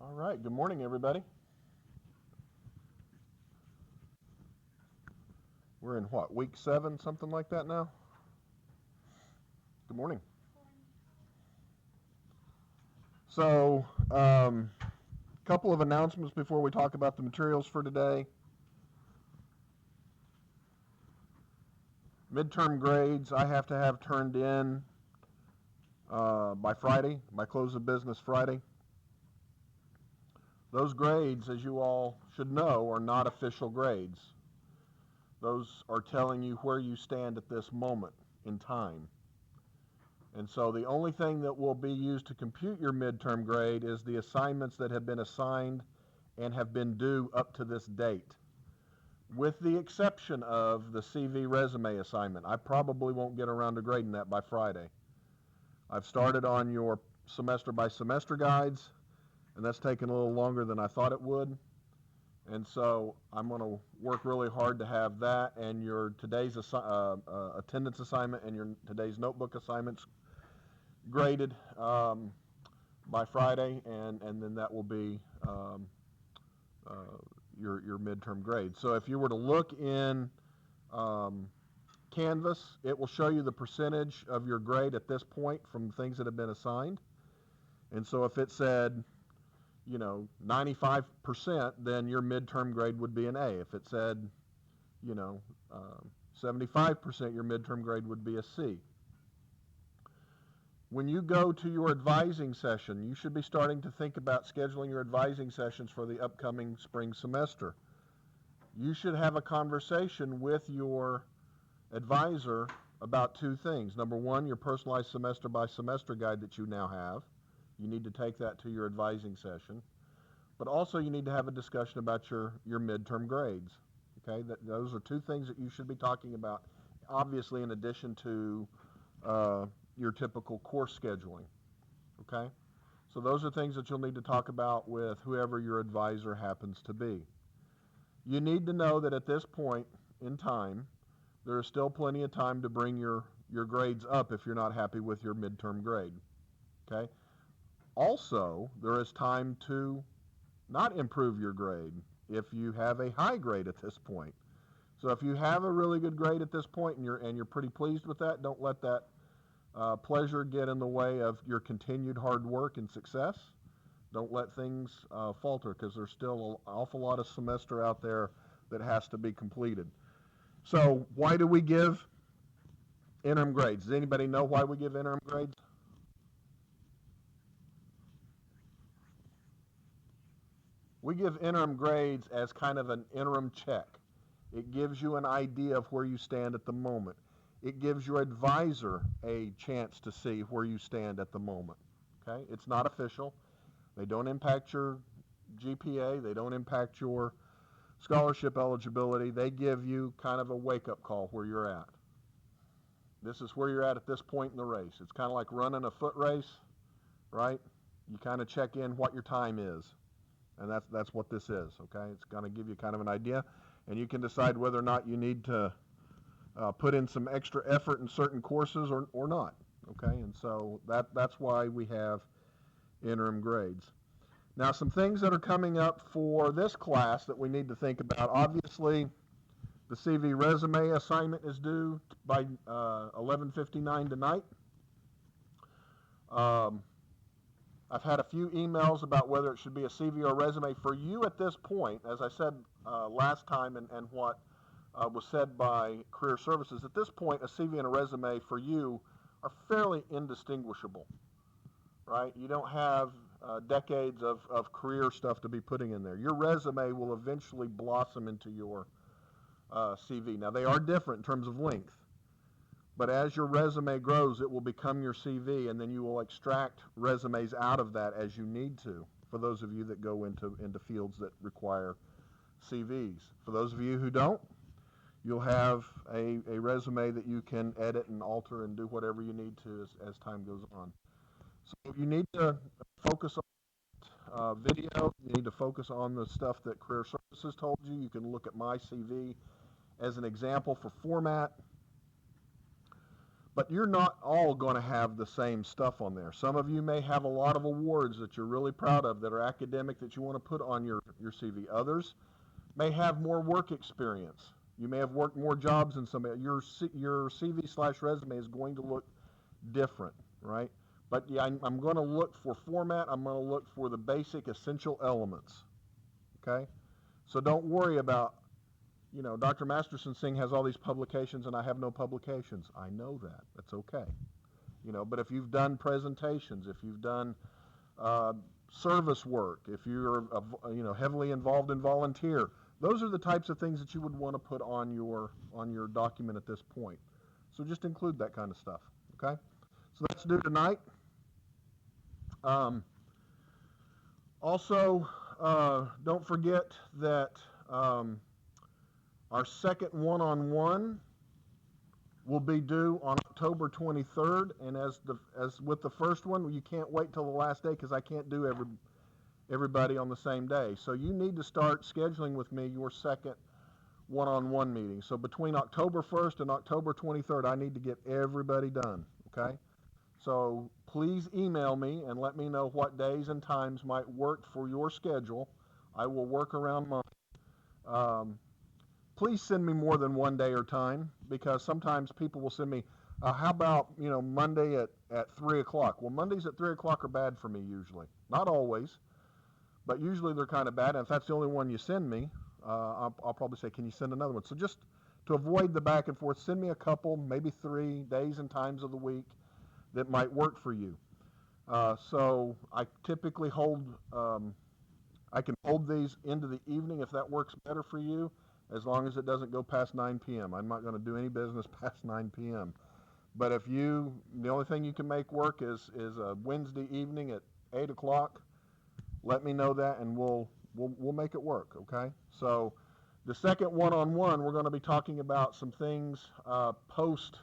All right, good morning, everybody. We're in what, week 7, something like that now? Good morning. So, couple of announcements before we talk about the materials for today. Midterm grades I have to have turned in by Friday, by close of business Friday. Those grades, as you all should know, are not official grades. Those are telling you where you stand at this moment in time. And so the only thing that will be used to compute your midterm grade is the assignments that have been assigned and have been due up to this date, with the exception of the CV resume assignment. I probably won't get around to grading that by Friday. I've started on your semester by semester guides, and that's taken a little longer than I thought it would. And so I'm going to work really hard to have that and your today's attendance assignment and your today's notebook assignments graded by Friday, and then that will be your midterm grade. So if you were to look in Canvas, it will show you the percentage of your grade at this point from things that have been assigned. And so if it said, 95%, then your midterm grade would be an A. If it said, 75%, your midterm grade would be a C. When you go to your advising session, you should be starting to think about scheduling your advising sessions for the upcoming spring semester. You should have a conversation with your advisor about 2 things. Number 1, your personalized semester by semester guide that you now have. You need to take that to your advising session. But also you need to have a discussion about your midterm grades. Okay, those are 2 things that you should be talking about, obviously in addition to your typical course scheduling. Okay, so those are things that you'll need to talk about with whoever your advisor happens to be. You need to know that at this point in time, there is still plenty of time to bring your grades up if you're not happy with your midterm grade. Okay, also there is time to not improve your grade if you have a high grade at this point. So if you have a really good grade at this point and you're pretty pleased with that, don't let that pleasure get in the way of your continued hard work and success. Don't let things falter, because there's still an awful lot of semester out there that has to be completed. So why do we give interim grades? Does anybody know why we give interim grades? We give interim grades as kind of an interim check. It gives you an idea of where you stand at the moment. It gives your advisor a chance to see where you stand at the moment. Okay? It's not official. They don't impact your GPA. They don't impact your scholarship eligibility. They give you kind of a wake-up call where you're at. This is where you're at this point in the race. It's kind of like running a foot race, right? You kind of check in what your time is. And that's what this is, okay? It's going to give you kind of an idea, and you can decide whether or not you need to put in some extra effort in certain courses or not, okay? And so that's why we have interim grades. Now, some things that are coming up for this class that we need to think about. Obviously, the CV resume assignment is due by 11:59 tonight. I've had a few emails about whether it should be a CV or a resume. For you at this point, as I said last time and what was said by Career Services, at this point, a CV and a resume for you are fairly indistinguishable, right? You don't have decades of career stuff to be putting in there. Your resume will eventually blossom into your CV. Now, they are different in terms of length. But as your resume grows, it will become your CV, and then you will extract resumes out of that as you need to, for those of you that go into fields that require CVs. For those of you who don't, you'll have a resume that you can edit and alter and do whatever you need to as time goes on. So you need to focus on video. You need to focus on the stuff that Career Services told you. You can look at my CV as an example for format. But you're not all going to have the same stuff on there. Some of you may have a lot of awards that you're really proud of that are academic that you want to put on your CV. Others may have more work experience. You may have worked more jobs than somebody. Your CV/resume is going to look different, right? But yeah, I'm going to look for format. I'm going to look for the basic essential elements, okay? So don't worry about, Dr. Masterson Singh has all these publications and I have no publications. I know that. That's okay. But if you've done presentations, if you've done service work, if you're heavily involved in volunteer, those are the types of things that you would want to put on your document at this point. So just include that kind of stuff, okay? So that's due tonight. Also, don't forget that our second one-on-one will be due on October 23rd, and as with the first one, you can't wait till the last day because I can't do everybody on the same day. So you need to start scheduling with me your second one-on-one meeting. So between October 1st and October 23rd, I need to get everybody done, okay? So please email me and let me know what days and times might work for your schedule. I will work around mine. Please send me more than one day or time, because sometimes people will send me, how about, Monday at 3 o'clock? Well, Mondays at 3 o'clock are bad for me usually. Not always, but usually they're kind of bad. And if that's the only one you send me, I'll probably say, can you send another one? So just to avoid the back and forth, send me a couple, maybe 3 days and times of the week that might work for you. So I typically I can hold these into the evening if that works better for you, as long as it doesn't go past 9 p.m. I'm not going to do any business past 9 p.m. But if the only thing you can make work is a Wednesday evening at 8 o'clock, let me know that and we'll make it work, okay? So the second one-on-one, we're going to be talking about some things post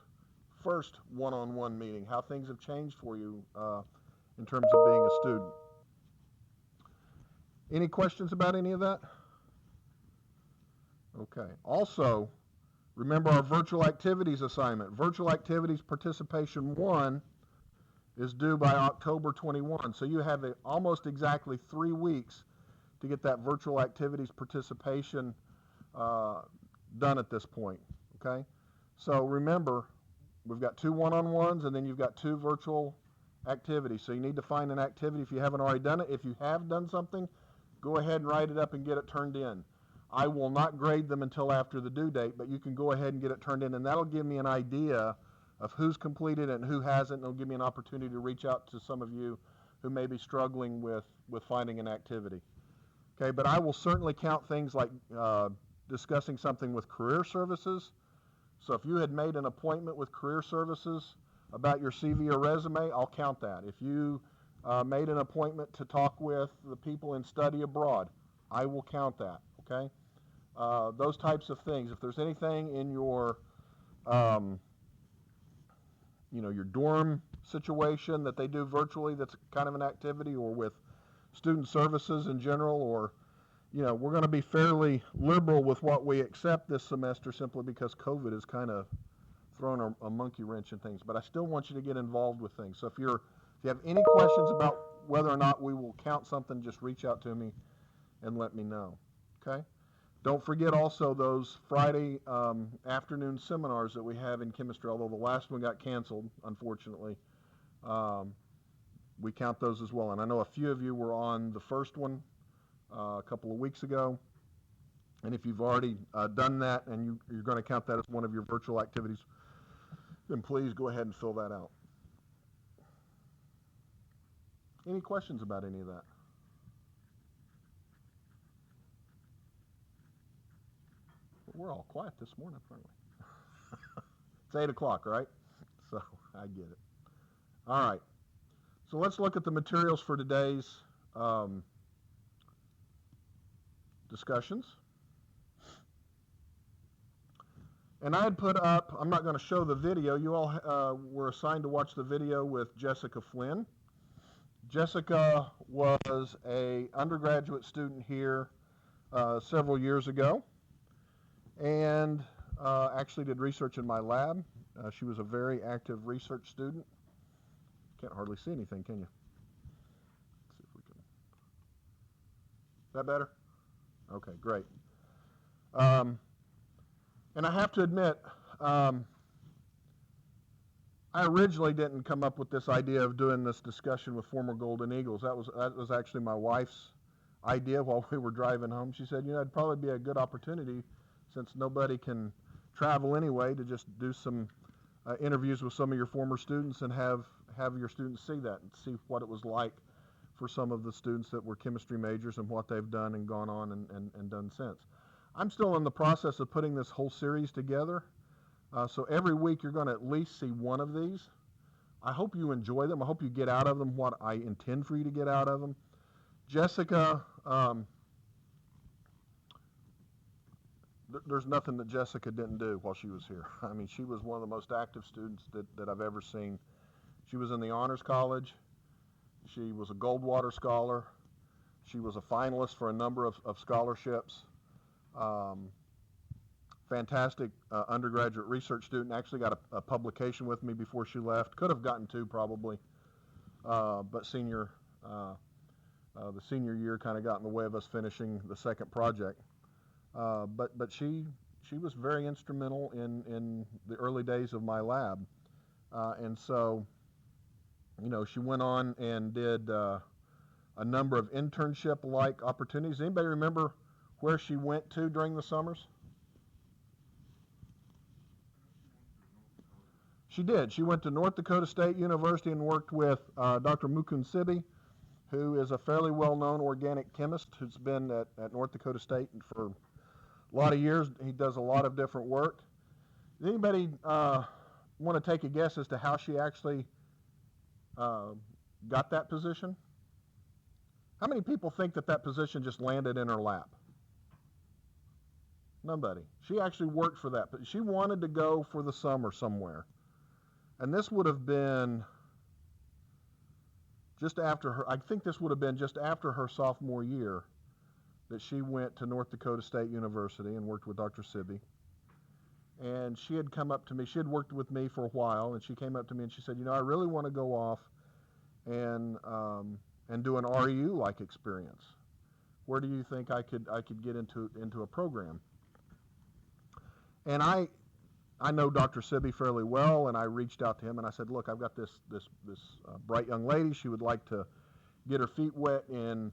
first one-on-one meeting, how things have changed for you in terms of being a student. Any questions about any of that? Okay. Also, remember our virtual activities assignment. Virtual activities participation 1 is due by October 21. So you have almost exactly 3 weeks to get that virtual activities participation done at this point, okay? So remember, we've got 2 one-on-ones and then you've got 2 virtual activities. So you need to find an activity if you haven't already done it. If you have done something, go ahead and write it up and get it turned in. I will not grade them until after the due date, but you can go ahead and get it turned in, and that'll give me an idea of who's completed and who hasn't, and it'll give me an opportunity to reach out to some of you who may be struggling with finding an activity. Okay, but I will certainly count things like discussing something with career services. So if you had made an appointment with career services about your CV or resume, I'll count that. If you made an appointment to talk with the people in study abroad, I will count that, okay? Those types of things. If there's anything in your, your dorm situation that they do virtually that's kind of an activity, or with student services in general, or, we're going to be fairly liberal with what we accept this semester simply because COVID has kind of thrown a monkey wrench in things. But I still want you to get involved with things. So if you have any questions about whether or not we will count something, just reach out to me and let me know, okay? Don't forget also those Friday afternoon seminars that we have in chemistry, although the last one got canceled, unfortunately. We count those as well. And I know a few of you were on the first one a couple of weeks ago. And if you've already done that and you're going to count that as one of your virtual activities, then please go ahead and fill that out. Any questions about any of that? We're all quiet this morning, aren't we? It's 8 o'clock, right? So I get it. All right. So let's look at the materials for today's discussions. And I had put up, I'm not going to show the video. You all were assigned to watch the video with Jessica Flynn. Jessica was an undergraduate student here several years ago. And actually did research in my lab. She was a very active research student. Can't hardly see anything, can you? Let's see if we can. Is that better? Okay, great. And I have to admit, I originally didn't come up with this idea of doing this discussion with former Golden Eagles. That was actually my wife's idea while we were driving home. She said, it'd probably be a good opportunity, since nobody can travel anyway, to just do some interviews with some of your former students and have your students see that and see what it was like for some of the students that were chemistry majors and what they've done and gone on and done since. I'm still in the process of putting this whole series together. So every week you're going to at least see one of these. I hope you enjoy them. I hope you get out of them what I intend for you to get out of them. Jessica, there's nothing that Jessica didn't do while she was here. I mean, she was one of the most active students that I've ever seen. She was in the Honors College. She was a Goldwater Scholar. She was a finalist for a number of scholarships. Fantastic undergraduate research student. Actually got a publication with me before she left. Could have gotten two probably, but the senior year kind of got in the way of us finishing the second project. But she was very instrumental in the early days of my lab, and so she went on and did a number of internship-like opportunities. Anybody remember where she went to during the summers? She did. She went to North Dakota State University and worked with Dr. Mukund Sibi, who is a fairly well-known organic chemist who's been at North Dakota State for a lot of years. He does a lot of different work. Does anybody want to take a guess as to how she actually got that position? How many people think that position just landed in her lap? Nobody. She actually worked for that, but she wanted to go for the summer somewhere. And this would have been just after her, I think this would have been just after her sophomore year that she went to North Dakota State University and worked with Dr. Sibi. And she had come up to me, she had worked with me for a while, and she came up to me and she said, I really want to go off and do an RU-like experience. Where do you think I could get into a program? And I know Dr. Sibi fairly well, and I reached out to him and I said, look, I've got this bright young lady. She would like to get her feet wet in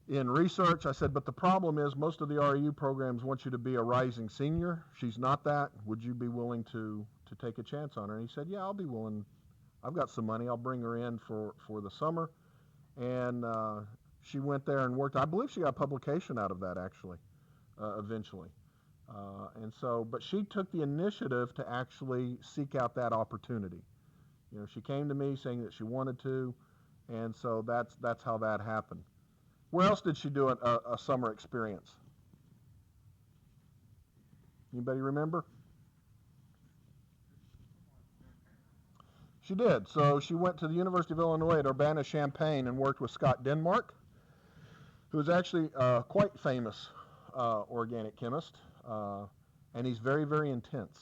research. I said, but the problem is most of the RU programs want you to be a rising senior. She's not that. Would you be willing to take a chance on her? And he said, yeah, I'll be willing. I've got some money. I'll bring her in for the summer. And she went there and worked. I believe she got a publication out of that, actually, eventually. But she took the initiative to actually seek out that opportunity. She came to me saying that she wanted to, and so that's how that happened. Where else did she do a summer experience? Anybody remember? She did. So she went to the University of Illinois at Urbana-Champaign and worked with Scott Denmark, who is actually quite famous organic chemist. And he's very, very intense.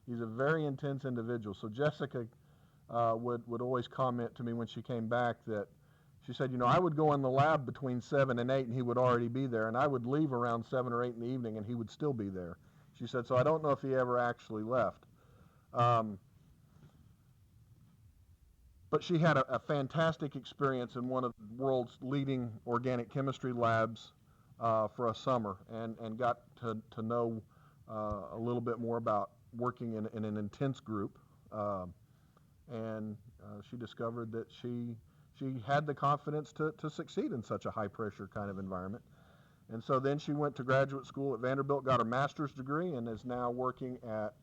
He's a very intense individual. So Jessica would always comment to me when she came back that she said, I would go in the lab between 7 and 8 and he would already be there, and I would leave around 7 or 8 in the evening and he would still be there. She said, so I don't know if he ever actually left. But she had a fantastic experience in one of the world's leading organic chemistry labs for a summer, and got to know a little bit more about working in an intense group, and she discovered that she had the confidence to succeed in such a high pressure kind of environment. And so then she went to graduate school at Vanderbilt, got her master's degree, and is now working at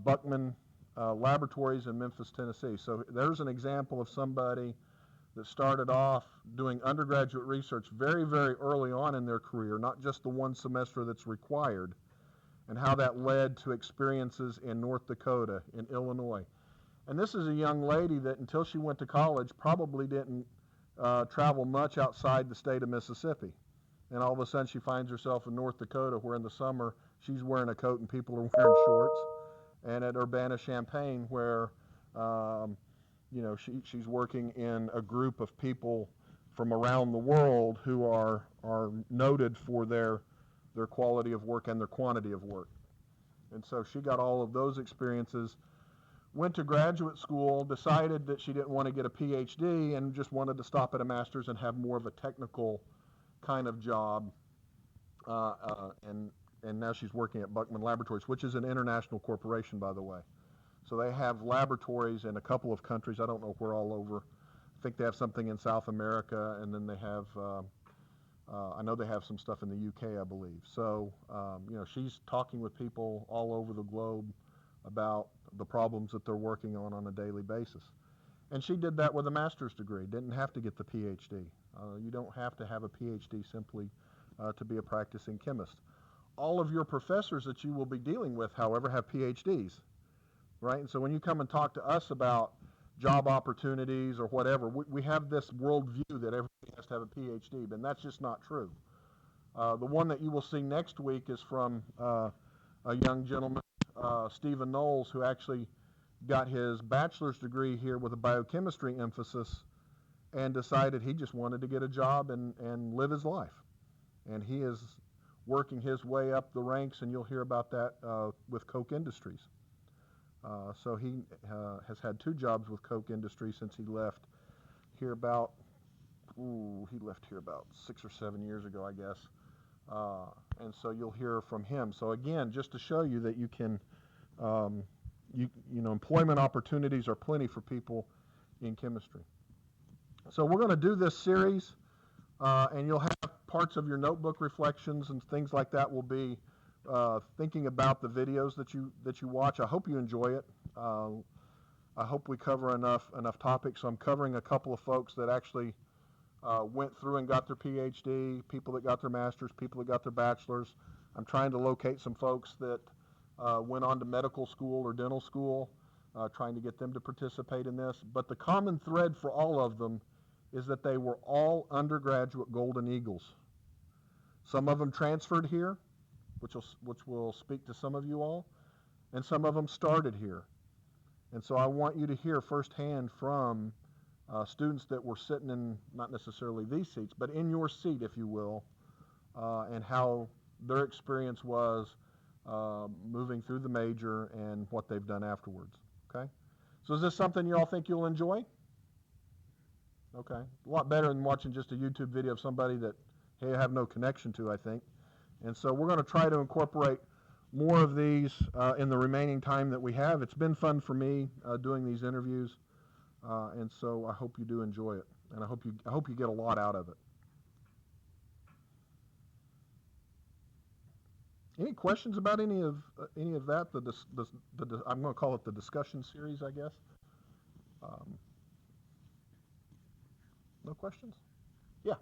Buckman Laboratories in Memphis, Tennessee. So there's an example of somebody that started off doing undergraduate research very, very early on in their career, not just the one semester that's required, and how that led to experiences in North Dakota, in Illinois. And this is a young lady that until she went to college probably didn't travel much outside the state of Mississippi. And all of a sudden she finds herself in North Dakota, where in the summer she's wearing a coat and people are wearing shorts. And at Urbana-Champaign, where she's working in a group of people from around the world who are noted for their quality of work and their quantity of work. And so she got all of those experiences, went to graduate school, decided that she didn't want to get a PhD and just wanted to stop at a master's and have more of a technical kind of job. And now she's working at Buckman Laboratories, which is an international corporation, by the way. So they have laboratories in a couple of countries. I don't know where all over. I think they have something in South America, and then they have, I know they have some stuff in the UK, I believe. So, she's talking with people all over the globe about the problems that they're working on a daily basis. And she did that with a master's degree, didn't have to get the PhD. You don't have to have a PhD simply to be a practicing chemist. All of your professors that you will be dealing with, however, have PhDs, right? And so when you come and talk to us about job opportunities or whatever, we have this worldview that everybody has to have a PhD, but that's just not true. The one that you will see next week is from a young gentleman, Stephen Knowles, who actually got his bachelor's degree here with a biochemistry emphasis and decided he just wanted to get a job and live his life. And he is working his way up the ranks, and you'll hear about that with Koch Industries. So he has had 2 jobs with Koch Industries since he left here about, he left here about 6 or 7 years ago, I guess. And so you'll hear from him. So again, just to show you that you can, employment opportunities are plenty for people in chemistry. So we're going to do this series, and you'll have parts of your notebook reflections and things like that will be thinking about the videos that you watch. I hope you enjoy it. I hope we cover enough topics. So I'm covering a couple of folks that actually went through and got their PhD, people that got their master's, people that got their bachelor's. I'm trying to locate some folks that went on to medical school or dental school, trying to get them to participate in this. But the common thread for all of them is that they were all undergraduate Golden Eagles. Some of them transferred here, which will speak to some of you all, and some of them started here. And so I want you to hear firsthand from students that were sitting in not necessarily these seats, but in your seat, if you will, and how their experience was moving through the major and what they've done afterwards. Okay? So is this something you all think you'll enjoy? Okay. A lot better than watching just a YouTube video of somebody that you have no connection to, I think. And so we're going to try to incorporate more of these in the remaining time that we have. It's been fun for me doing these interviews, and so I hope you do enjoy it, and I hope you get a lot out of it. Any questions about any of that? I'm going to call it the discussion series, I guess. No questions? Yeah.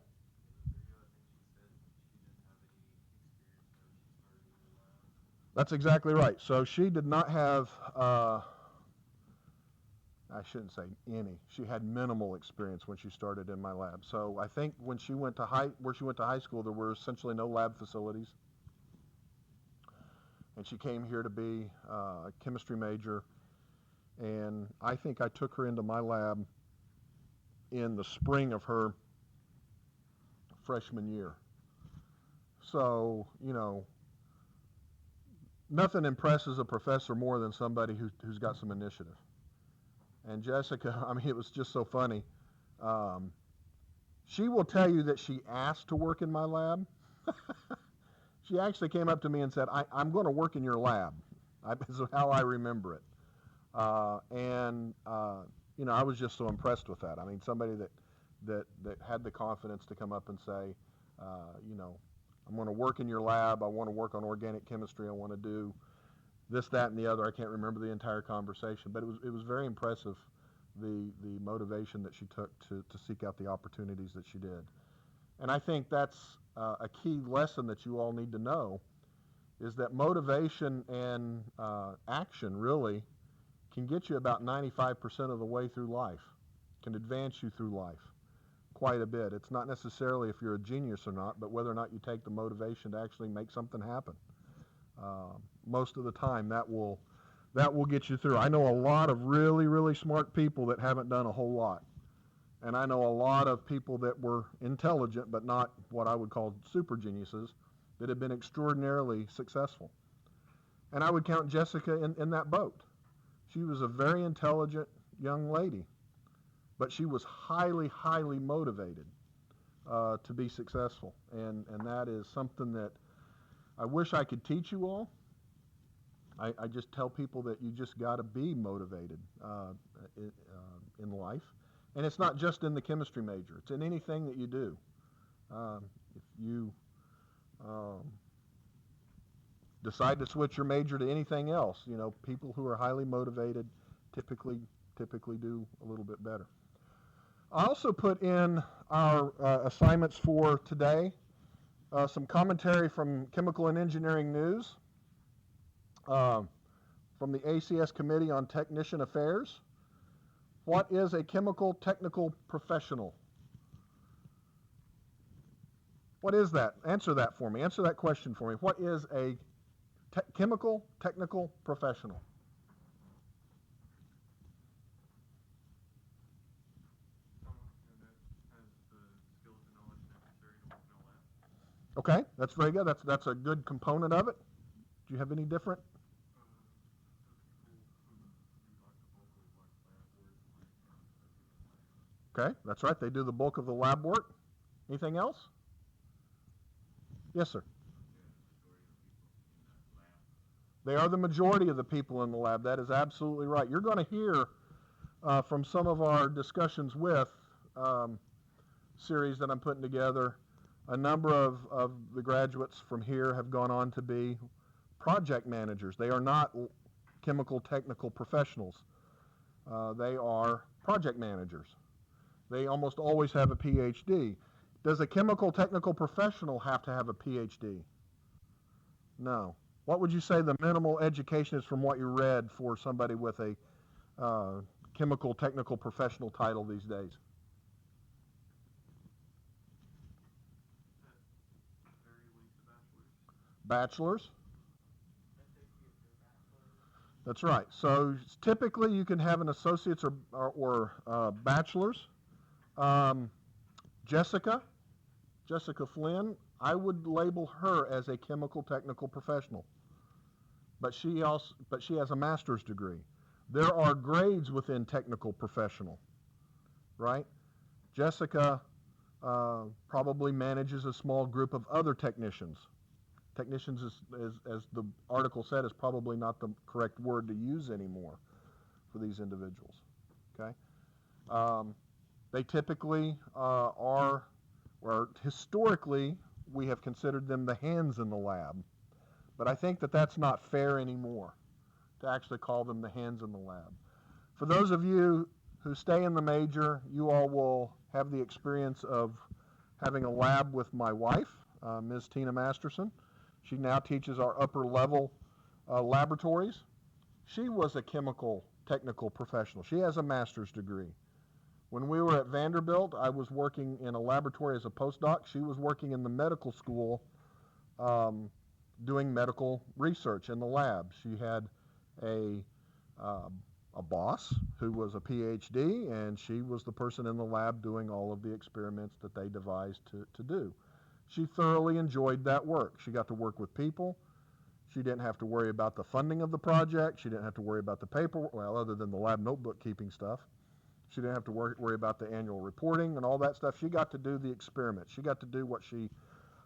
That's exactly right. So she did not have, I shouldn't say any. She had minimal experience when she started in my lab. So I think when she went to high school, there were essentially no lab facilities. And she came here to be a chemistry major. And I think I took her into my lab in the spring of her freshman year. So, nothing impresses a professor more than somebody who's got some initiative. And Jessica, I mean, it was just so funny. She will tell you that she asked to work in my lab. She actually came up to me and said, I'm going to work in your lab. This is how I remember it. I was just so impressed with that. I mean, somebody that had the confidence to come up and say, I'm going to work in your lab. I want to work on organic chemistry. I want to do this, that, and the other. I can't remember the entire conversation, but it was very impressive, the motivation that she took to seek out the opportunities that she did. And I think that's a key lesson that you all need to know, is that motivation and action really can get you about 95% of the way through life, can advance you through life quite a bit. It's not necessarily if you're a genius or not, but whether or not you take the motivation to actually make something happen. Most of the time, that will get you through. I know a lot of really, really smart people that haven't done a whole lot. And I know a lot of people that were intelligent, but not what I would call super geniuses, that have been extraordinarily successful. And I would count Jessica in that boat. She was a very intelligent young lady, but she was highly, highly motivated to be successful. And that is something that I wish I could teach you all. I just tell people that you just got to be motivated in life. And it's not just in the chemistry major. It's in anything that you do. If you decide to switch your major to anything else, people who are highly motivated typically do a little bit better. I also put in our assignments for today some commentary from Chemical and Engineering News, from the ACS Committee on Technician Affairs. What is a chemical technical professional? What is that? Answer that for me. Answer that question for me. What is a chemical technical professional? Okay, that's very good. That's a good component of it. Do you have any different? Okay, that's right. They do the bulk of the lab work. Anything else? Yes, sir. They are the majority of the people in the lab. That is absolutely right. You're going to hear from some of our discussions with series that I'm putting together. A number of the graduates from here have gone on to be project managers. They are not chemical technical professionals. They are project managers. They almost always have a PhD. Does a chemical technical professional have to have a PhD? No. What would you say the minimal education is from what you read for somebody with a chemical technical professional title these days? Bachelor's? That's right. So typically you can have an associate's or bachelor's. Jessica Flynn, I would label her as a chemical technical professional. But she has a master's degree. There are grades within technical professional, right? Jessica probably manages a small group of other technicians. Technicians, as the article said, is probably not the correct word to use anymore for these individuals. Okay, they typically or historically, we have considered them the hands in the lab, but I think that that's not fair anymore to actually call them the hands in the lab. For those of you who stay in the major, you all will have the experience of having a lab with my wife, Ms. Tina Masterson. She now teaches our upper level laboratories. She was a chemical technical professional. She has a master's degree. When we were at Vanderbilt, I was working in a laboratory as a postdoc. She was working in the medical school doing medical research in the lab. She had a boss who was a PhD, and she was the person in the lab doing all of the experiments that they devised to do. She thoroughly enjoyed that work. She got to work with people. She didn't have to worry about the funding of the project. She didn't have to worry about the paperwork, well, other than the lab notebook keeping stuff. She didn't have to worry about the annual reporting and all that stuff. She got to do the experiment. She got to do what she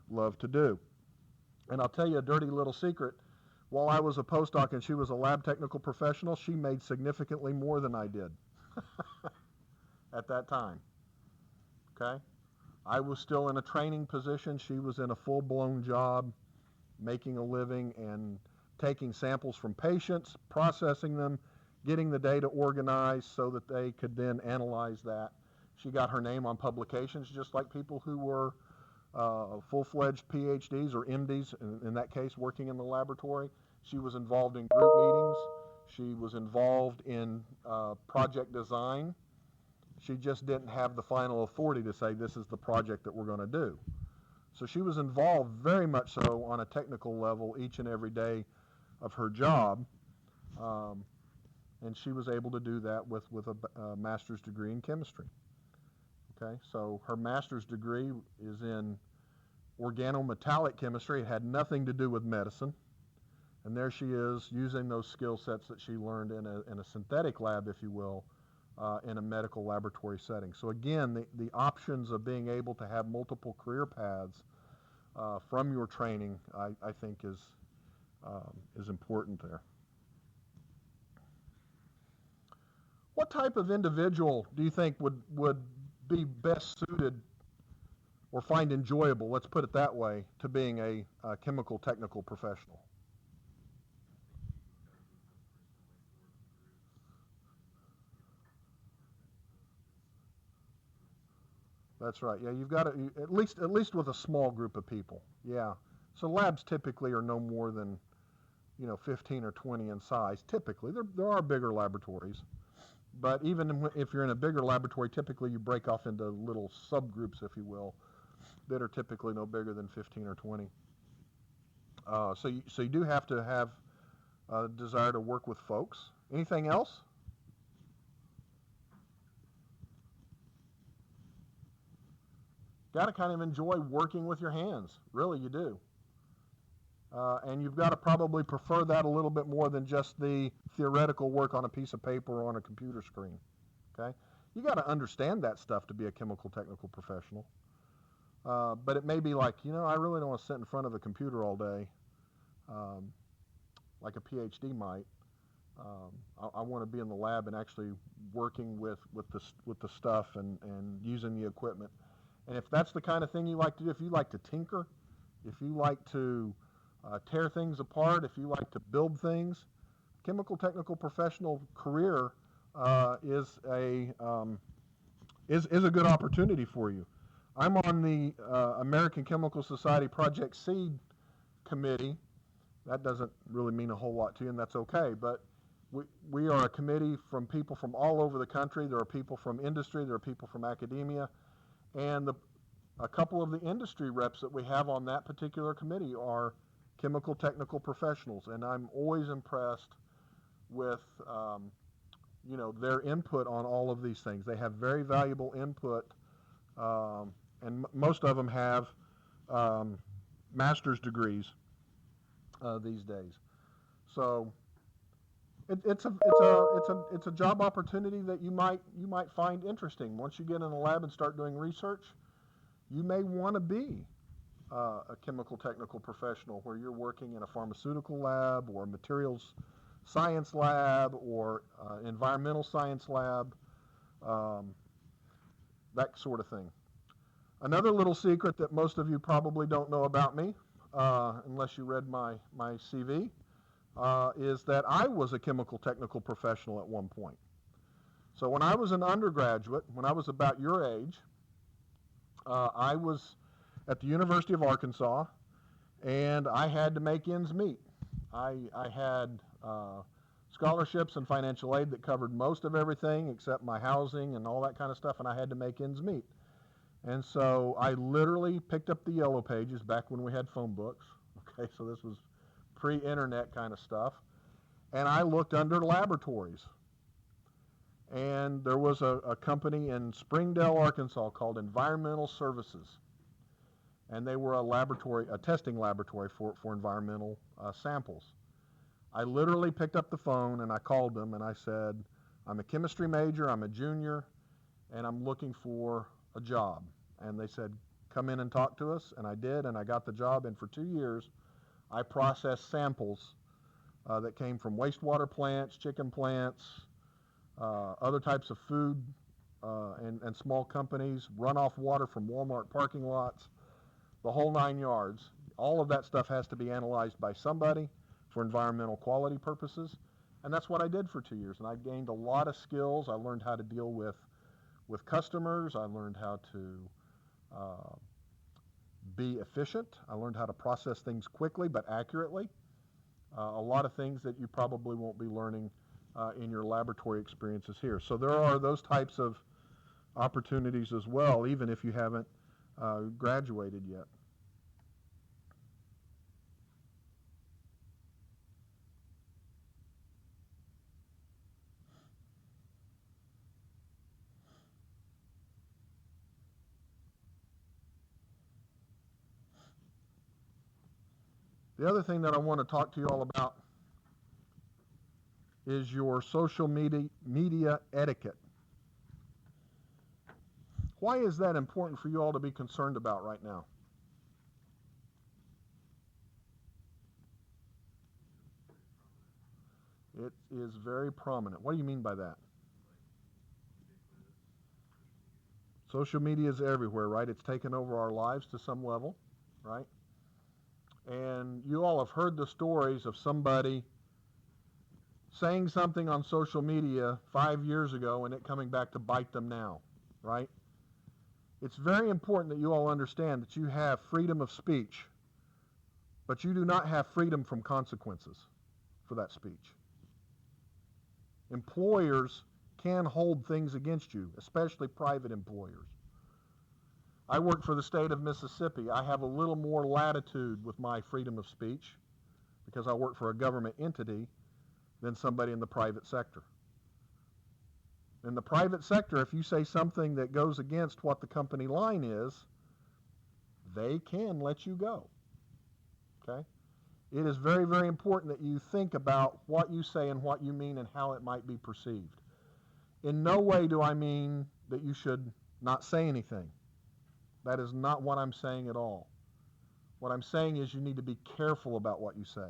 loved to do. And I'll tell you a dirty little secret. While I was a postdoc and she was a lab technical professional, she made significantly more than I did at that time. Okay? I was still in a training position. She was in a full-blown job, making a living and taking samples from patients, processing them, getting the data organized so that they could then analyze that. She got her name on publications just like people who were full-fledged PhDs or MDs, in that case, working in the laboratory. She was involved in group meetings. She was involved in project design. She just didn't have the final authority to say this is the project that we're going to do. So she was involved very much so on a technical level each and every day of her job. And she was able to do that with a master's degree in chemistry. Okay, so her master's degree is in organometallic chemistry. It had nothing to do with medicine. And there she is using those skill sets that she learned in a synthetic lab, if you will, in a medical laboratory setting. So again, the options of being able to have multiple career paths from your training, I think is important there. What type of individual do you think would be best suited or find enjoyable, let's put it that way, to being a chemical technical professional? That's right. Yeah, you've got to at least with a small group of people. Yeah. So labs typically are no more than 15 or 20 in size. Typically, there are bigger laboratories, but even if you're in a bigger laboratory, typically you break off into little subgroups, if you will, that are typically no bigger than 15 or 20. So you do have to have a desire to work with folks. Anything else? Got to kind of enjoy working with your hands. Really, you do. And you've got to probably prefer that a little bit more than just the theoretical work on a piece of paper or on a computer screen. Okay? You got to understand that stuff to be a chemical technical professional. But it may be like, I really don't want to sit in front of a computer all day, like a PhD might. I want to be in the lab and actually working with the stuff and using the equipment. And if that's the kind of thing you like to do, if you like to tinker, if you like to tear things apart, if you like to build things, chemical technical professional career is a good opportunity for you. I'm on the American Chemical Society Project Seed committee. That doesn't really mean a whole lot to you, and that's okay. But we are a committee from people from all over the country. There are people from industry. There are people from academia. And a couple of the industry reps that we have on that particular committee are chemical technical professionals, and I'm always impressed with their input on all of these things. They have very valuable input, and most of them have master's degrees these days. So it's a job opportunity that you might find interesting. Once you get in a lab and start doing research, you may want to be a chemical technical professional where you're working in a pharmaceutical lab or a materials science lab or environmental science lab, that sort of thing. Another little secret that most of you probably don't know about me, unless you read my CV, is that I was a chemical technical professional at one point. So when I was an undergraduate, when I was about your age, I was at the University of Arkansas, and I had to make ends meet. I had scholarships and financial aid that covered most of everything except my housing and all that kind of stuff, and I had to make ends meet. And so I literally picked up the Yellow Pages back when we had phone books. Okay, so this was pre-internet kind of stuff. And I looked under laboratories. And there was a company in Springdale, Arkansas called Environmental Services. And they were a testing laboratory for environmental samples. I literally picked up the phone and I called them and I said, I'm a chemistry major, I'm a junior, and I'm looking for a job. And they said, come in and talk to us. And I did, and I got the job. And for 2 years, I processed samples that came from wastewater plants, chicken plants, other types of food and small companies, runoff water from Walmart parking lots, the whole 9 yards. All of that stuff has to be analyzed by somebody for environmental quality purposes. And that's what I did for 2 years. And I gained a lot of skills. I learned how to deal with customers. I learned how to be efficient. I learned how to process things quickly but accurately. A lot of things that you probably won't be learning in your laboratory experiences here. So there are those types of opportunities as well, even if you haven't graduated yet. The other thing that I want to talk to you all about is your social media etiquette. Why is that important for you all to be concerned about right now? It is very prominent. What do you mean by that? Social media is everywhere, right? It's taken over our lives to some level, right? And you all have heard the stories of somebody saying something on social media 5 years ago and it coming back to bite them now, right? It's very important that you all understand that you have freedom of speech, but you do not have freedom from consequences for that speech. Employers can hold things against you, especially private employers. I work for the state of Mississippi. I have a little more latitude with my freedom of speech because I work for a government entity than somebody in the private sector. In the private sector, if you say something that goes against what the company line is, they can let you go. Okay? It is very, very important that you think about what you say and what you mean and how it might be perceived. In no way do I mean that you should not say anything. That is not what I'm saying at all. What I'm saying is you need to be careful about what you say,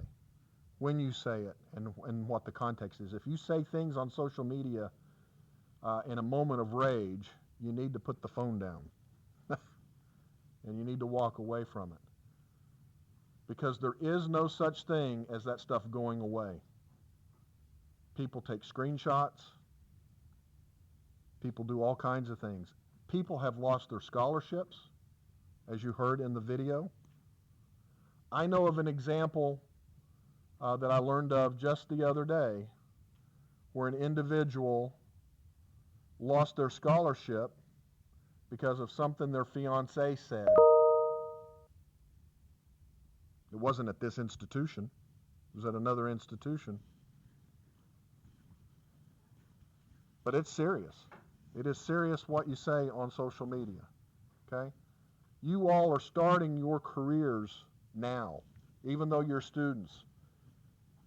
when you say it, and what the context is. If you say things on social media in a moment of rage, you need to put the phone down. And you need to walk away from it. Because there is no such thing as that stuff going away. People take screenshots. People do all kinds of things. People have lost their scholarships, as you heard in the video. I know of an example that I learned of just the other day where an individual lost their scholarship because of something their fiancé said. It wasn't at this institution. It was at another institution. But it's serious. It is serious what you say on social media. Okay? You all are starting your careers now, even though you're students.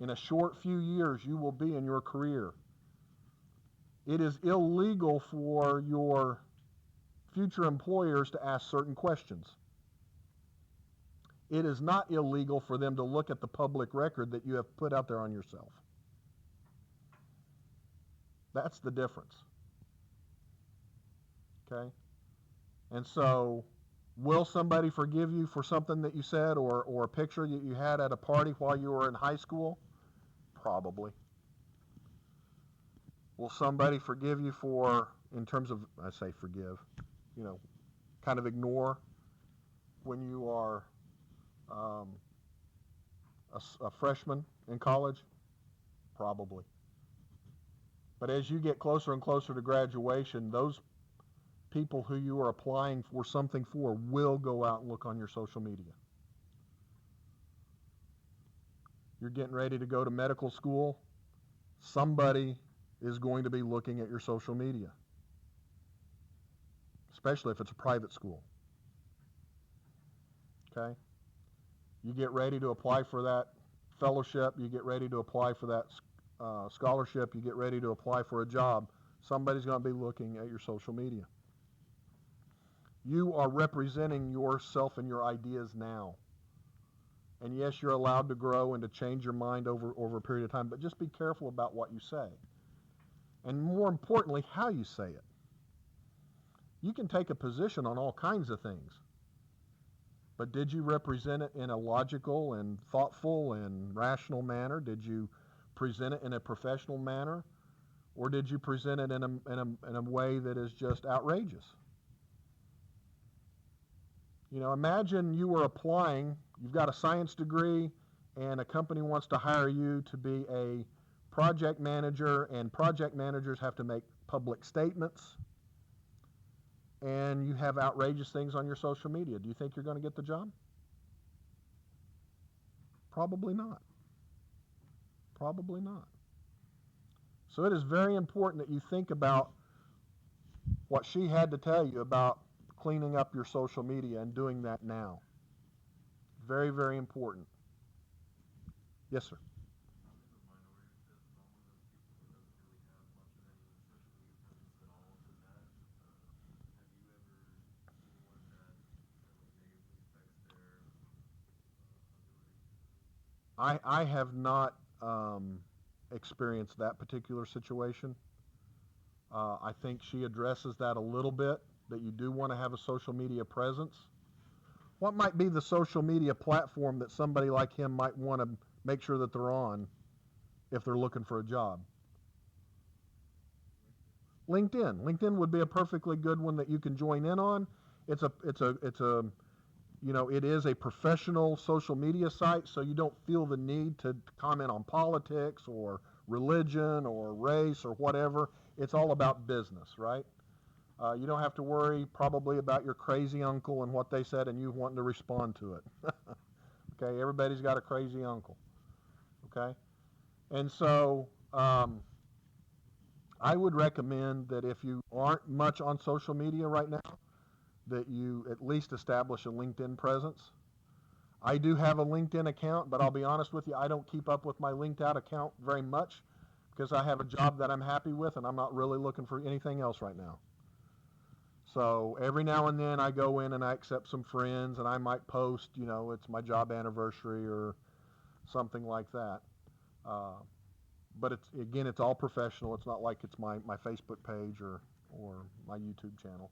In a short few years, you will be in your career. It is illegal for your future employers to ask certain questions. It is not illegal for them to look at the public record that you have put out there on yourself. That's the difference. Okay? And so, will somebody forgive you for something that you said or a picture that you had at a party while you were in high school? Probably. Will somebody forgive you for, in terms of, I say forgive, kind of ignore when you are a freshman in college? Probably. But as you get closer and closer to graduation, those people who you are applying for something for will go out and look on your social media. You're getting ready to go to medical school, somebody is going to be looking at your social media, especially if it's a private school. Okay? You get ready to apply for that fellowship, you get ready to apply for that scholarship, you get ready to apply for a job, somebody's going to be looking at your social media. You are representing yourself and your ideas now. And yes, you're allowed to grow and to change your mind over a period of time, but just be careful about what you say. And more importantly, how you say it. You can take a position on all kinds of things, but did you represent it in a logical and thoughtful and rational manner? Did you present it in a professional manner? Or did you present it in a way that is just outrageous? Imagine you were applying, you've got a science degree, and a company wants to hire you to be a project manager, and project managers have to make public statements, and you have outrageous things on your social media. Do you think you're going to get the job? Probably not. Probably not. So it is very important that you think about what she had to tell you about cleaning up your social media and doing that now. Very, very important. Yes, sir. I have not experienced that particular situation. I think she addresses that a little bit, that you do want to have a social media presence. What might be the social media platform that somebody like him might want to make sure that they're on if they're looking for a job? LinkedIn. LinkedIn would be a perfectly good one that you can join in on. It's a it is a professional social media site, so you don't feel the need to comment on politics or religion or race or whatever. It's all about business, right? You don't have to worry probably about your crazy uncle and what they said and you wanting to respond to it. Okay, everybody's got a crazy uncle. Okay, and so I would recommend that if you aren't much on social media right now, that you at least establish a LinkedIn presence. I do have a LinkedIn account, but I'll be honest with you, I don't keep up with my LinkedIn account very much because I have a job that I'm happy with and I'm not really looking for anything else right now. So every now and then I go in and I accept some friends and I might post, it's my job anniversary or something like that. But it's all professional. It's not like it's my Facebook page or my YouTube channel,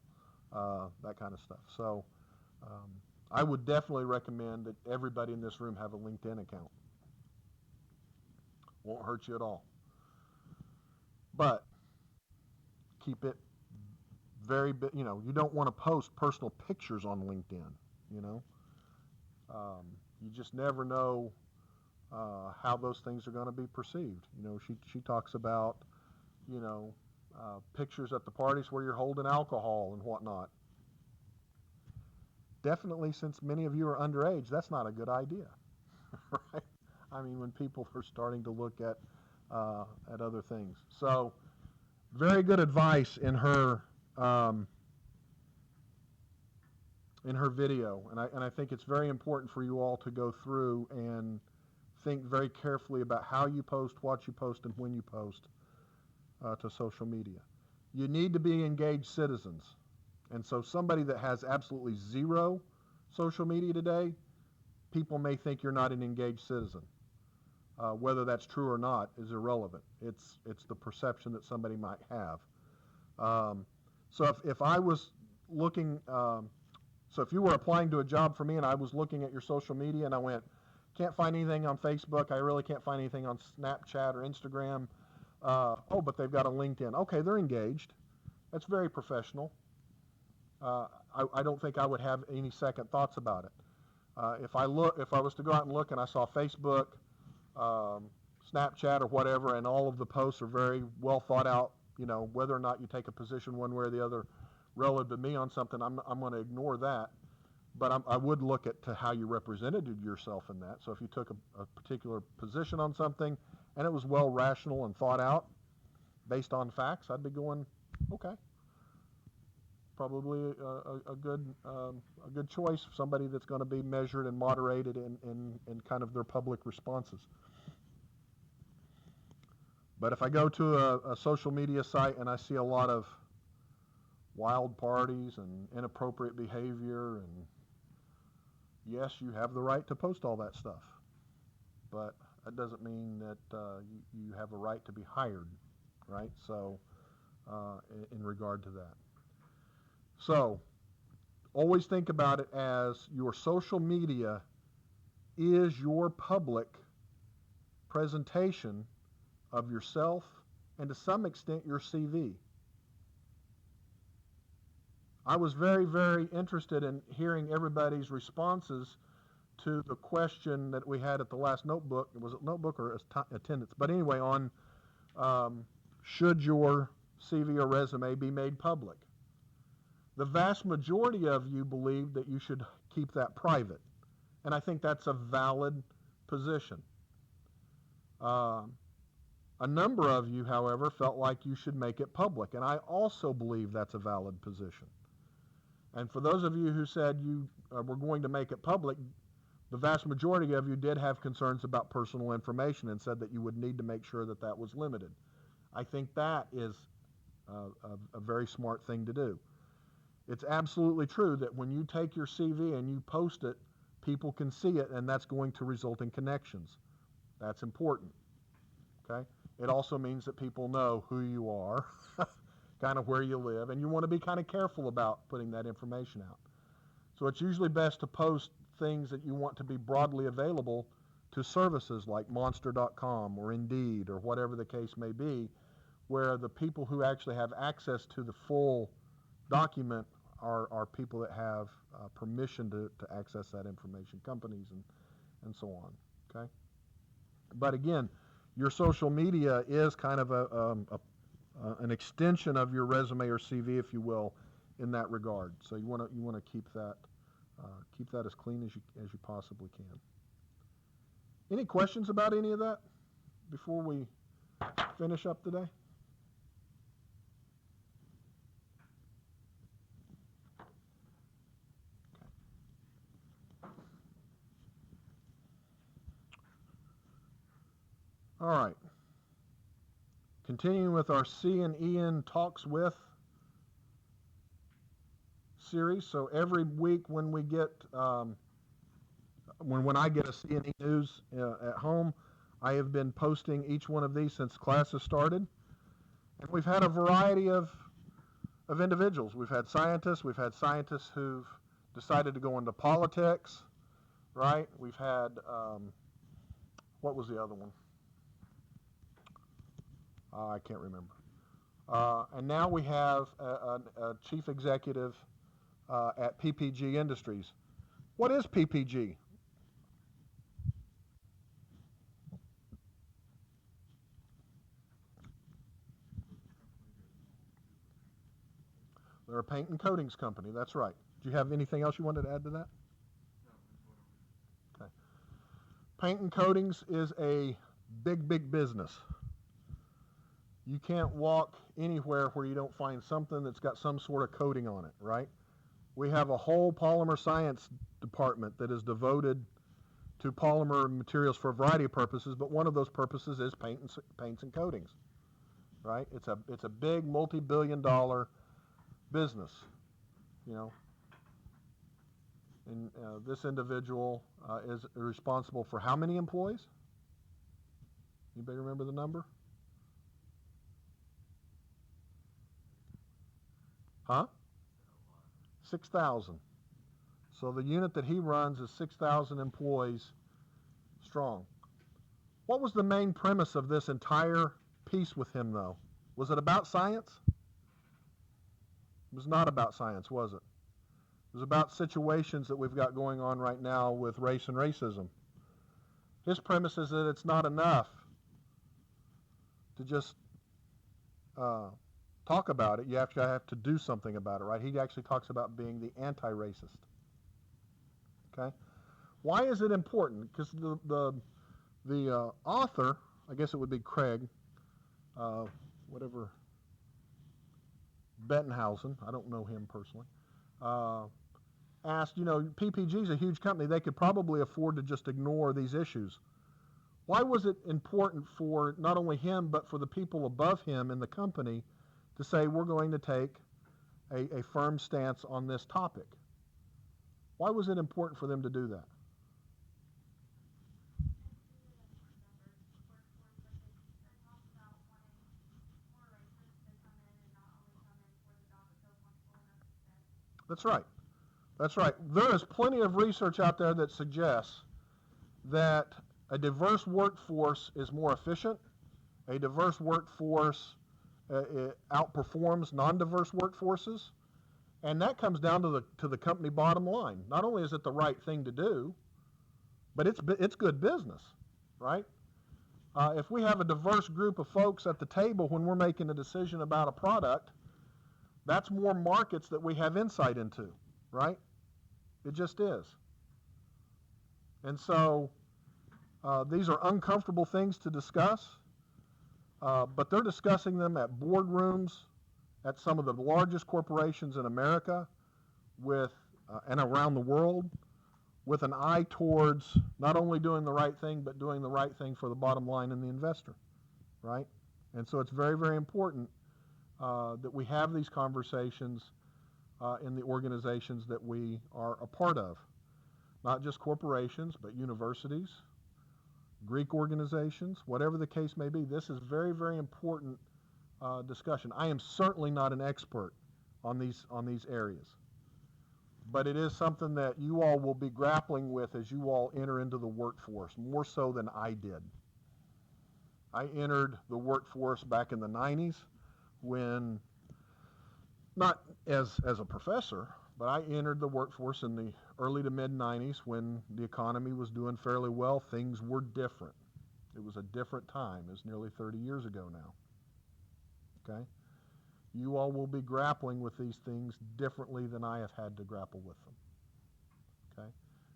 that kind of stuff. So I would definitely recommend that everybody in this room have a LinkedIn account. Won't hurt you at all. But keep it you don't want to post personal pictures on LinkedIn, you know. You just never know how those things are going to be perceived. She talks about, pictures at the parties where you're holding alcohol and whatnot. Definitely, since many of you are underage, that's not a good idea, right? I mean, when people are starting to look at other things. So, very good advice in her video, and I think it's very important for you all to go through and think very carefully about how you post, what you post, and when you post to social media. You need to be engaged citizens. And so somebody that has absolutely zero social media today, people may think you're not an engaged citizen. Whether that's true or not is irrelevant. It's the perception that somebody might have. So if I was looking, so if you were applying to a job for me and I was looking at your social media and I went, can't find anything on Facebook, I really can't find anything on Snapchat or Instagram, but they've got a LinkedIn. Okay, they're engaged. That's very professional. I don't think I would have any second thoughts about it. If I was to go out and look and I saw Facebook, Snapchat or whatever, and all of the posts are very well thought out, whether or not you take a position one way or the other relative to me on something, I'm going to ignore that. But I would look at to how you represented yourself in that. So if you took a particular position on something and it was well rational and thought out based on facts, I'd be going, okay. Probably a good choice for somebody that's going to be measured and moderated in kind of their public responses. But if I go to a social media site and I see a lot of wild parties and inappropriate behavior, and yes, you have the right to post all that stuff, but that doesn't mean that you have a right to be hired, right? So in regard to that. So, always think about it as your social media is your public presentation of yourself and to some extent your CV. I was very, very interested in hearing everybody's responses to the question that we had at the last notebook. Was it notebook or attendance? But anyway, on should your CV or resume be made public? The vast majority of you believe that you should keep that private. And I think that's a valid position. A number of you, however, felt like you should make it public. And I also believe that's a valid position. And for those of you who said you were going to make it public, the vast majority of you did have concerns about personal information and said that you would need to make sure that that was limited. I think that is a very smart thing to do. It's absolutely true that when you take your CV and you post it, people can see it, and that's going to result in connections. That's important. Okay? It also means that people know who you are, kind of where you live, and you want to be kind of careful about putting that information out. So it's usually best to post things that you want to be broadly available to services like Monster.com or Indeed or whatever the case may be, where the people who actually have access to the full document are people that have permission to access that information, companies and so on. Okay? But again, your social media is kind of an extension of your resume or CV, if you will, in that regard. So you want to keep that as clean as you possibly can. Any questions about any of that before we finish up today? All right. Continuing with our C and Ian Talks With series. So every week when we get when I get a C and E news at home, I have been posting each one of these since classes started, and we've had a variety of individuals. We've had scientists who've decided to go into politics, right? We've had what was the other one? I can't remember. And now we have a chief executive at PPG Industries. What is PPG? They're a paint and coatings company. That's right. Do you have anything else you wanted to add to that? Okay. Paint and coatings is a big business. You can't walk anywhere where you don't find something that's got some sort of coating on it, right? We have a whole polymer science department that is devoted to polymer materials for a variety of purposes, but one of those purposes is paints and coatings, right? It's a big multi-billion-dollar business, you know. And this individual is responsible for how many employees? Anybody remember the number? Huh? 6,000. So the unit that he runs is 6,000 employees strong. What was the main premise of this entire piece with him, though? Was it about science? It was not about science, was it? It was about situations that we've got going on right now with race and racism. His premise is that it's not enough to just talk about it. You actually have to do something about it, right? He actually talks about being the anti-racist. Okay? Why is it important? Because the author, I guess it would be Craig, whatever, Bettenhausen, I don't know him personally, asked, PPG is a huge company. They could probably afford to just ignore these issues. Why was it important for not only him, but for the people above him in the company to say, we're going to take a firm stance on this topic? Why was it important for them to do that? That's right. That's right. There is plenty of research out there that suggests that a diverse workforce is more efficient. A diverse workforce outperforms non-diverse workforces, and that comes down to the company bottom line. Not only is it the right thing to do, but it's good business, right? If we have a diverse group of folks at the table when we're making a decision about a product, that's more markets that we have insight into, right? It just is. And so these are uncomfortable things to discuss, but they're discussing them at boardrooms at some of the largest corporations in America and around the world with an eye towards not only doing the right thing, but doing the right thing for the bottom line and the investor, right? And so it's very, very important that we have these conversations in the organizations that we are a part of. Not just corporations, but universities, Greek organizations, whatever the case may be. This is very, very important discussion. I am certainly not an expert on these areas, but it is something that you all will be grappling with as you all enter into the workforce, more so than I did. I entered the workforce back in the 90s when, not as a professor, but I entered the workforce in the early to mid-90s when the economy was doing fairly well. Things were different. It was a different time. It's nearly 30 years ago now. Okay? You all will be grappling with these things differently than I have had to grapple with them. Okay?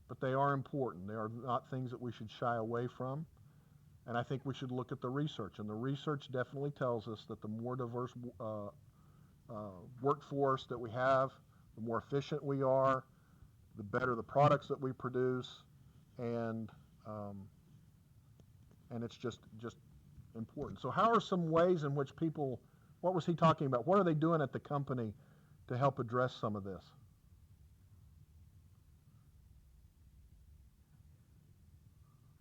But they are important. They are not things that we should shy away from. And I think we should look at the research. And the research definitely tells us that the more diverse workforce that we have, the more efficient we are, the better the products that we produce, and it's just important. So how are some ways in which people, what was he talking about? What are they doing at the company to help address some of this?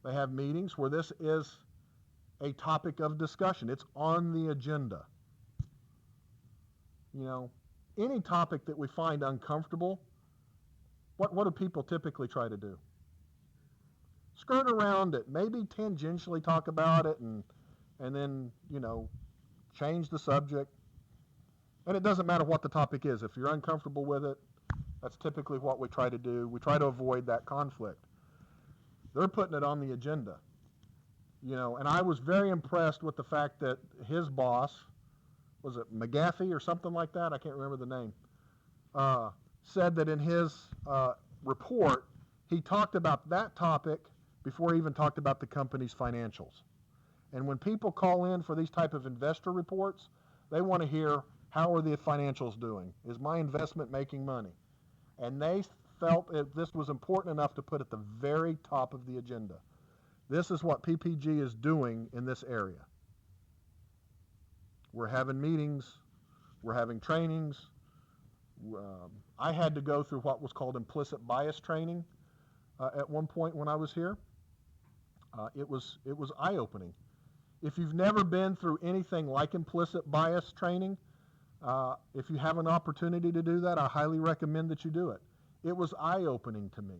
They have meetings where this is a topic of discussion. It's on the agenda. You know, any topic that we find uncomfortable, what do people typically try to do? Skirt around it, maybe tangentially talk about it, and then, you know, change the subject. And it doesn't matter what the topic is. If you're uncomfortable with it, that's typically what we try to do. We try to avoid that conflict. They're putting it on the agenda. You know, and I was very impressed with the fact that his boss, was it McGaffey or something like that? I can't remember the name. Said that in his report, he talked about that topic before he even talked about the company's financials. And when people call in for these type of investor reports, they want to hear, how are the financials doing? Is my investment making money? And they felt that this was important enough to put at the very top of the agenda. This is what PPG is doing in this area. We're having meetings, we're having trainings. I had to go through what was called implicit bias training at one point when I was here. It was eye-opening. If you've never been through anything like implicit bias training, if you have an opportunity to do that, I highly recommend that you do it. It was eye-opening to me.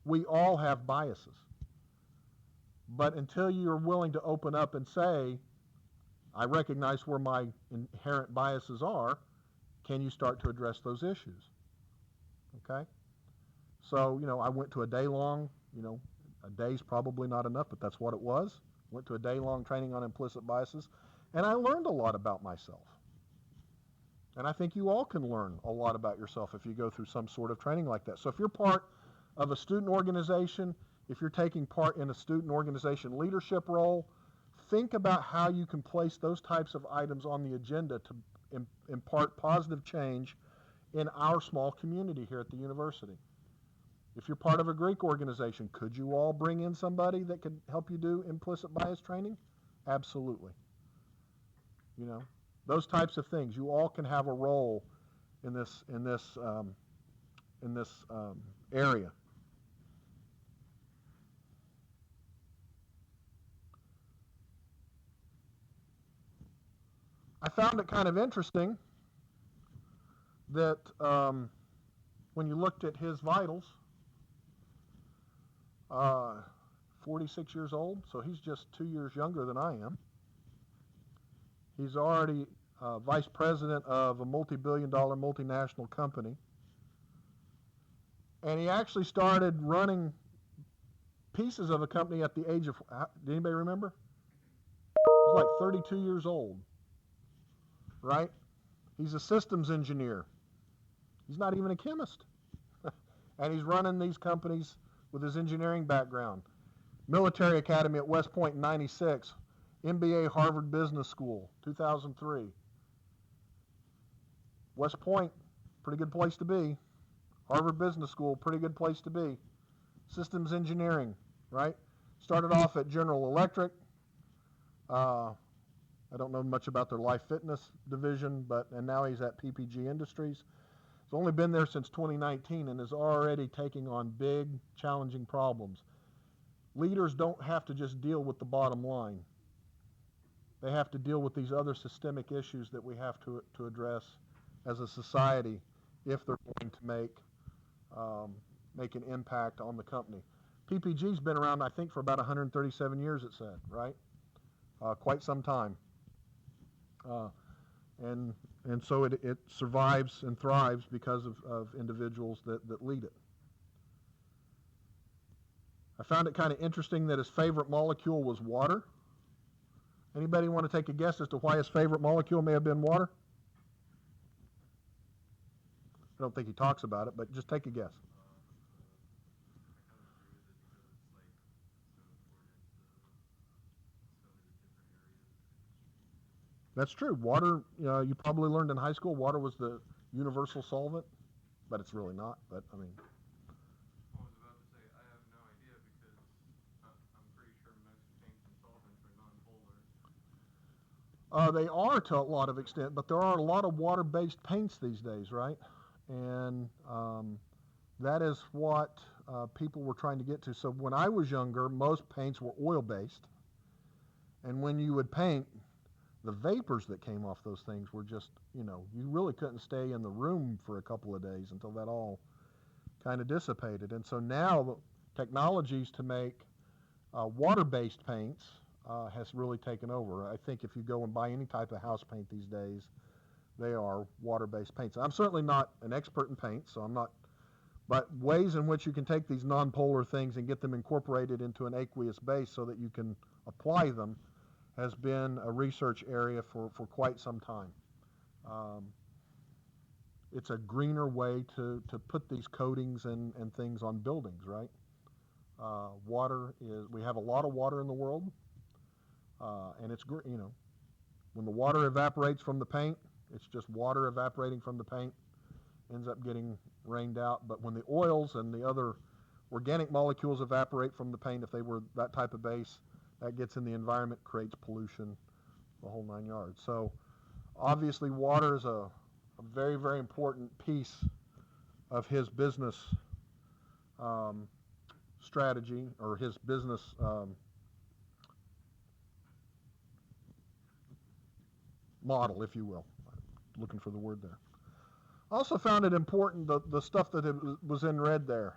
We all have biases. But until you're willing to open up and say, I recognize where my inherent biases are, can you start to address those issues? Okay? So, you know, I went to a day-long, you know, a day's probably not enough, but that's what it was. Went to a day-long training on implicit biases, and I learned a lot about myself. And I think you all can learn a lot about yourself if you go through some sort of training like that. So if you're part of a student organization, if you're taking part in a student organization leadership role, think about how you can place those types of items on the agenda to impart positive change in our small community here at the university. If you're part of a Greek organization, could you all bring in somebody that could help you do implicit bias training? Absolutely. You know, those types of things. You all can have a role in this area. I found it kind of interesting that when you looked at his vitals, 46 years old, so he's just 2 years younger than I am. He's already vice president of a multi-billion-dollar multinational company. And he actually started running pieces of a company at the age of, did anybody remember? He's like 32 years old, right? He's a systems engineer. He's not even a chemist. And he's running these companies with his engineering background. Military Academy at West Point in 96. MBA Harvard Business School, 2003. West Point, pretty good place to be. Harvard Business School, pretty good place to be. Systems engineering, right? Started off at General Electric. I don't know much about their life fitness division, and now he's at PPG Industries. He's only been there since 2019 and is already taking on big, challenging problems. Leaders don't have to just deal with the bottom line. They have to deal with these other systemic issues that we have to address as a society if they're going to make an impact on the company. PPG's been around, I think, for about 137 years, it said, right? Quite some time. And so it survives and thrives because of individuals that lead it. I found it kind of interesting that his favorite molecule was water. Anybody want to take a guess as to why his favorite molecule may have been water? I don't think he talks about it, but just take a guess. That's true. Water, you probably learned in high school, water was the universal solvent, but it's really not. But I mean, I was about to say, I have no idea because I'm pretty sure most paints and solvents are non-polar. they are to a lot of extent, but there are a lot of water-based paints these days, right? And that is what people were trying to get to. So when I was younger, most paints were oil-based, and when you would paint, the vapors that came off those things were just, you really couldn't stay in the room for a couple of days until that all kind of dissipated. And so now technologies to make water-based paints has really taken over. I think if you go and buy any type of house paint these days, they are water-based paints. I'm certainly not an expert in paint, so I'm not, but ways in which you can take these non-polar things and get them incorporated into an aqueous base so that you can apply them has been a research area for quite some time. It's a greener way to put these coatings and things on buildings, right? We have a lot of water in the world, and it's, when the water evaporates from the paint, it's just water evaporating from the paint, ends up getting rained out. But when the oils and the other organic molecules evaporate from the paint, if they were that type of base, that gets in the environment, creates pollution, the whole 9 yards. So obviously water is a very, very important piece of his business strategy, or his business model, if you will. I'm looking for the word there. I also found it important, the stuff that was in red there.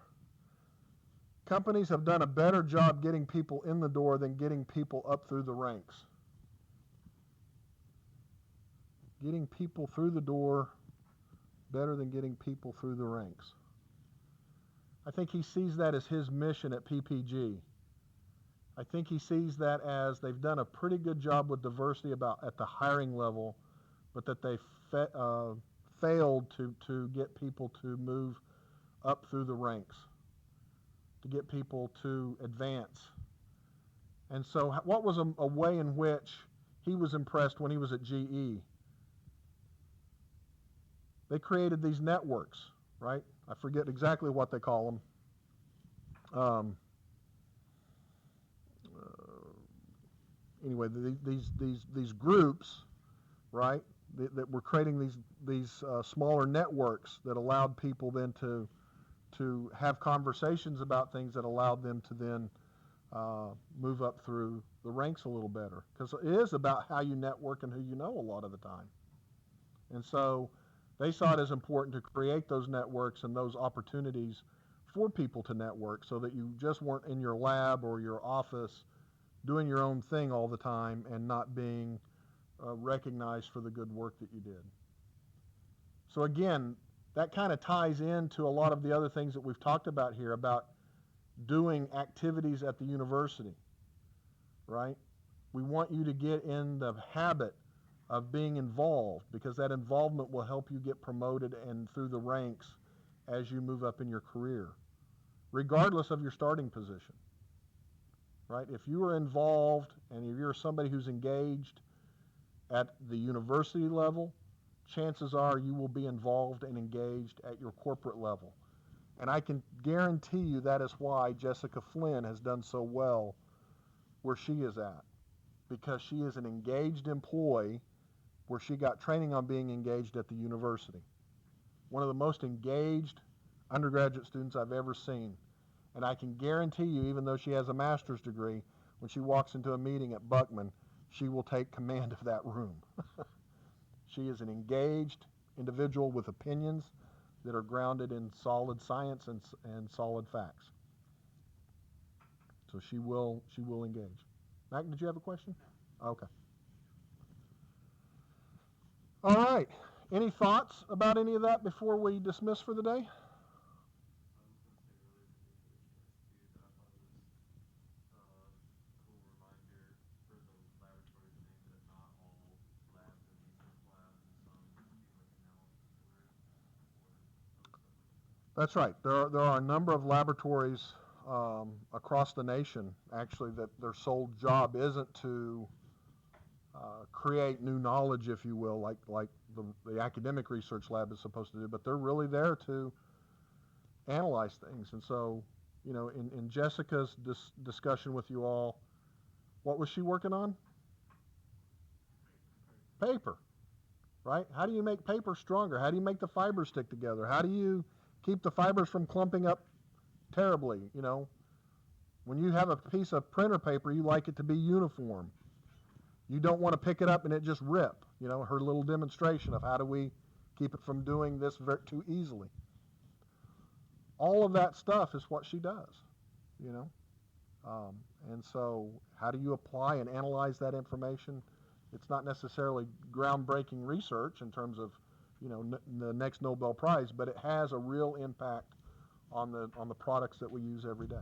Companies have done a better job getting people in the door than getting people up through the ranks. Getting people through the door better than getting people through the ranks. I think he sees that as his mission at PPG. I think he sees that as they've done a pretty good job with diversity at the hiring level, but that they failed to get people to move up through the ranks, to get people to advance. And so what was a way in which he was impressed when he was at GE? They created these networks, right? I forget exactly what they call them. Anyway, these groups, right, that were creating these smaller networks that allowed people then to have conversations about things that allowed them to then move up through the ranks a little better. Because it is about how you network and who you know a lot of the time. And so they saw it as important to create those networks and those opportunities for people to network so that you just weren't in your lab or your office doing your own thing all the time and not being recognized for the good work that you did. So again, that kind of ties into a lot of the other things that we've talked about here about doing activities at the university, right? We want you to get in the habit of being involved, because that involvement will help you get promoted and through the ranks as you move up in your career, regardless of your starting position, right? If you are involved and if you're somebody who's engaged at the university level, chances are you will be involved and engaged at your corporate level. And I can guarantee you that is why Jessica Flynn has done so well where she is at, because she is an engaged employee where she got training on being engaged at the university. One of the most engaged undergraduate students I've ever seen. And I can guarantee you, even though she has a master's degree, when she walks into a meeting at Buckman, she will take command of that room. She is an engaged individual with opinions that are grounded in solid science and solid facts. So she will engage. Mac, did you have a question? Okay. All right. Any thoughts about any of that before we dismiss for the day? That's right. There are a number of laboratories across the nation, actually, that their sole job isn't to create new knowledge, if you will, like the academic research lab is supposed to do, but they're really there to analyze things. And so, you know, in Jessica's discussion with you all, what was she working on? Paper, right? How do you make paper stronger? How do you make the fibers stick together? How do you keep the fibers from clumping up terribly? You know, when you have a piece of printer paper, you like it to be uniform. You don't want to pick it up and it just rip. You know, her little demonstration of how do we keep it from doing this too easily. All of that stuff is what she does, you know. And so how do you apply and analyze that information? It's not necessarily groundbreaking research in terms of, you know, the next Nobel Prize, but it has a real impact on the products that we use every day.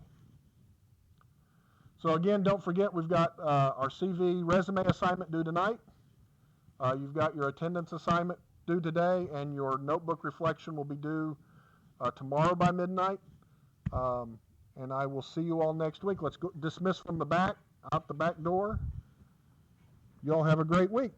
So again, don't forget we've got our CV resume assignment due tonight. You've got your attendance assignment due today, and your notebook reflection will be due tomorrow by midnight. And I will see you all next week. Let's go dismiss from the back, out the back door. You all have a great week.